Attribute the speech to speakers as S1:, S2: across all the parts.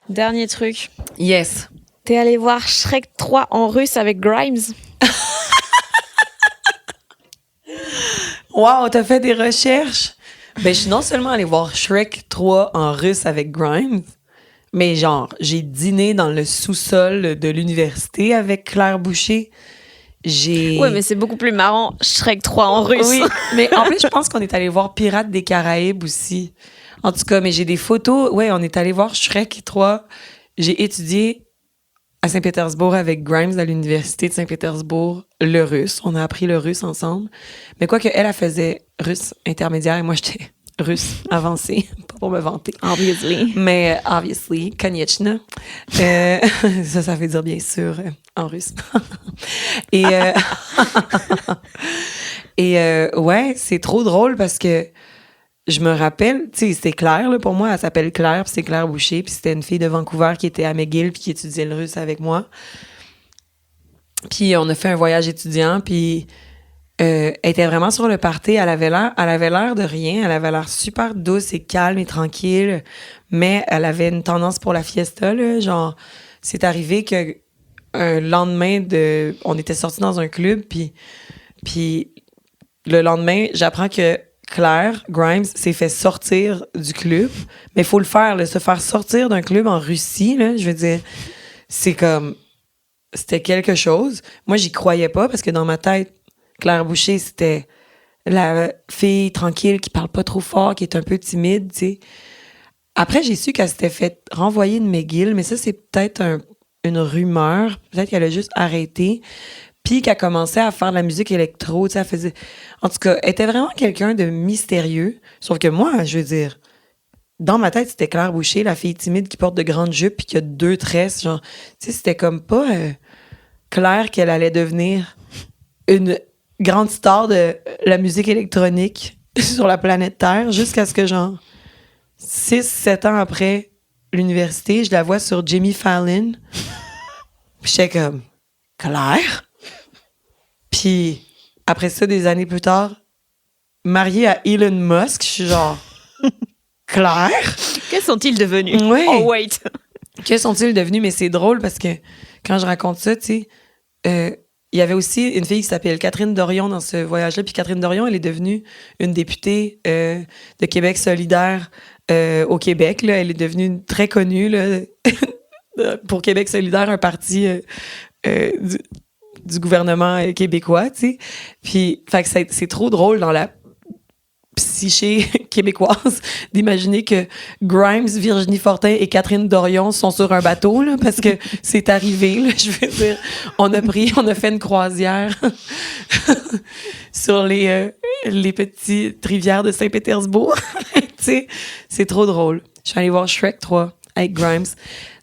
S1: Dernier truc.
S2: Yes.
S1: T'es allé voir Shrek 3 en russe avec Grimes?
S2: Wow, t'as fait des recherches? Ben, je suis non seulement allée voir Shrek 3 en russe avec Grimes, mais genre, j'ai dîné dans le sous-sol de l'université avec Claire Boucher.
S1: Ouais, mais c'est beaucoup plus marrant, Shrek 3 en russe.
S2: Oui, mais en plus, je pense qu'on est allé voir Pirates des Caraïbes aussi. En tout cas, mais j'ai des photos. Ouais, on est allé voir Shrek 3. J'ai étudié à Saint-Pétersbourg avec Grimes à l'université de Saint-Pétersbourg, le russe. On a appris le russe ensemble. Mais quoi que elle faisait russe intermédiaire et moi, j'étais russe avancé, pas pour me vanter.
S1: Obviously.
S2: Mais obviously, Konieczna. Ça veut dire bien sûr en russe. Et ouais, c'est trop drôle parce que je me rappelle, tu sais, c'était Claire, là, pour moi, elle s'appelle Claire, puis c'est Claire Boucher, puis c'était une fille de Vancouver qui était à McGill puis qui étudiait le russe avec moi. Puis on a fait un voyage étudiant, puis elle était vraiment sur le party. Elle avait l'air de rien. Elle avait l'air super douce et calme et tranquille. Mais elle avait une tendance pour la fiesta, là. Genre, c'est arrivé que un lendemain on était sortis dans un club, puis le lendemain, j'apprends que Claire Grimes s'est fait sortir du club. Mais il faut le faire, là, se faire sortir d'un club en Russie, là, je veux dire, c'est comme... C'était quelque chose. Moi, j'y croyais pas parce que dans ma tête, Claire Boucher, c'était la fille tranquille qui parle pas trop fort, qui est un peu timide, tu sais. Après, j'ai su qu'elle s'était fait renvoyer de McGill, mais ça, c'est peut-être une rumeur. Peut-être qu'elle a juste arrêté. Puis qu'elle commençait à faire de la musique électro, tu sais, elle faisait... En tout cas, elle était vraiment quelqu'un de mystérieux. Sauf que moi, je veux dire, dans ma tête, c'était Claire Boucher, la fille timide qui porte de grandes jupes puis qui a 2 tresses, genre... Tu sais, c'était comme pas clair qu'elle allait devenir une grande star de la musique électronique sur la planète Terre, jusqu'à ce que, genre, 6-7 ans après l'université, je la vois sur Jimmy Fallon. Puis j'étais comme, Claire? Puis après ça, des années plus tard, mariée à Elon Musk, je suis genre, Claire?
S1: Que sont-ils devenus?
S2: Oui.
S1: Oh, wait.
S2: Que sont-ils devenus? Mais c'est drôle parce que quand je raconte ça, tu sais, il y avait aussi une fille qui s'appelle Catherine Dorion dans ce voyage-là. Puis Catherine Dorion, elle est devenue une députée de Québec solidaire au Québec. Là. Elle est devenue très connue là, pour Québec solidaire, un parti du gouvernement québécois, tu sais. Puis, fait que c'est trop drôle dans la psyché québécoise d'imaginer que Grimes, Virginie Fortin et Catherine Dorion sont sur un bateau, là, parce que c'est arrivé, là, je veux dire. On a fait une croisière sur les petites rivières de Saint-Pétersbourg. Tu sais, c'est trop drôle. Je suis allée voir Shrek 3 avec Grimes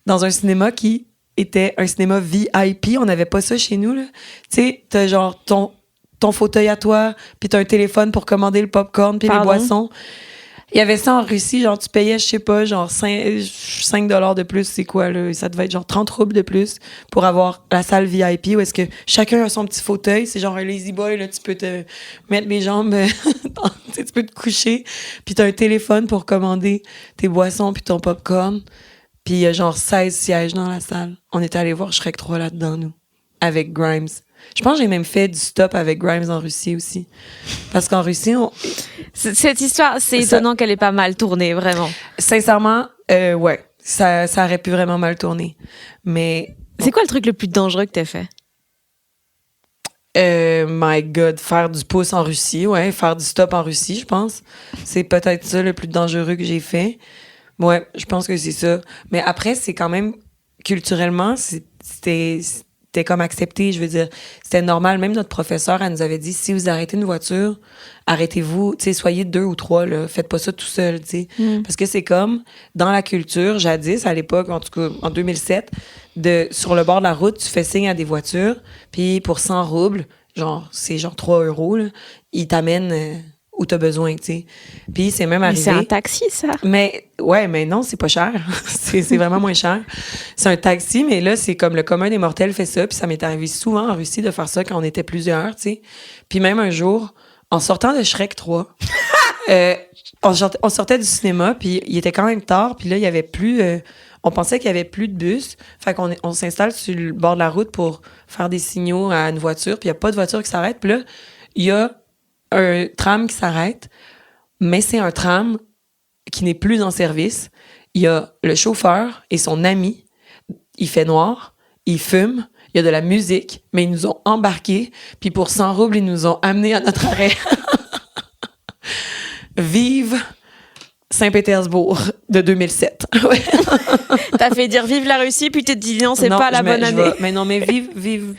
S2: dans un cinéma qui était un cinéma VIP. On n'avait pas ça chez nous, là. Tu sais, t'as genre ton fauteuil à toi, puis t'as un téléphone pour commander le popcorn puis les boissons. Il y avait ça en Russie, genre tu payais, je sais pas, genre 5 $ de plus, c'est quoi, là? Ça devait être genre 30 roubles de plus pour avoir la salle VIP où est-ce que chacun a son petit fauteuil, c'est genre un lazy boy, là, tu peux te mettre les jambes, tu peux te coucher, puis t'as un téléphone pour commander tes boissons puis ton popcorn, puis il y a genre 16 sièges dans la salle. On est allé voir Shrek 3 là-dedans, nous, avec Grimes. Je pense que j'ai même fait du stop avec Grimes en Russie aussi. Parce qu'en Russie,
S1: Cette histoire, c'est étonnant qu'elle ait pas mal tourné, vraiment.
S2: Sincèrement, ouais. Ça aurait pu vraiment mal tourner. Mais...
S1: C'est quoi le truc le plus dangereux que t'as fait?
S2: My God, faire du pouce en Russie, ouais. Faire du stop en Russie, je pense. C'est peut-être ça le plus dangereux que j'ai fait. Ouais, je pense que c'est ça. Mais après, c'est quand même... Culturellement, c'était comme accepté, je veux dire, c'était normal. Même notre professeur, elle nous avait dit, si vous arrêtez une voiture, arrêtez-vous, tu sais, soyez 2 ou 3, là, faites pas ça tout seul, tu sais. Parce que c'est comme, dans la culture, jadis, à l'époque, en tout cas, en 2007, sur le bord de la route, tu fais signe à des voitures, puis pour 100 roubles, genre, c'est genre 3 €, là, ils t'amènent où t'as besoin, tu sais. Puis c'est même arrivé...
S1: Mais c'est un taxi, ça?
S2: Mais non, c'est pas cher. c'est vraiment moins cher. C'est un taxi, mais là, c'est comme le commun des mortels fait ça. Puis ça m'est arrivé souvent en Russie de faire ça quand on était plusieurs, tu sais. Puis même un jour, en sortant de Shrek 3, on sortait du cinéma, puis il était quand même tard, puis là, il y avait plus on pensait qu'il y avait plus de bus. Fait qu'on on s'installe sur le bord de la route pour faire des signaux à une voiture. Puis il n'y a pas de voiture qui s'arrête. Puis là, il y a un tram qui s'arrête. Mais c'est un tram qui n'est plus en service. Il y a le chauffeur et son ami. Il fait noir. Il fume. Il y a de la musique. Mais ils nous ont embarqués. Puis pour 100 roubles, ils nous ont amenés à notre arrêt. Vive Saint-Pétersbourg de 2007. Ouais.
S1: T'as fait dire vive la Russie, puis tu te dis non, c'est pas la bonne année.
S2: Mais non, mais vive.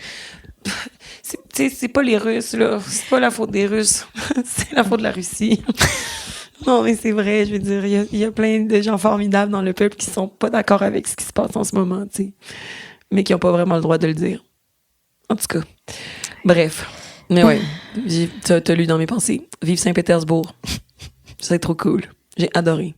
S2: C'est pas les Russes, là. C'est pas la faute des Russes. C'est la faute de la Russie. Non, mais c'est vrai, je veux dire, il y a plein de gens formidables dans le peuple qui sont pas d'accord avec ce qui se passe en ce moment, tu sais. Mais qui ont pas vraiment le droit de le dire. En tout cas. Bref. Mais ouais, t'as lu dans mes pensées. Vive Saint-Pétersbourg. C'est trop cool. J'ai adoré.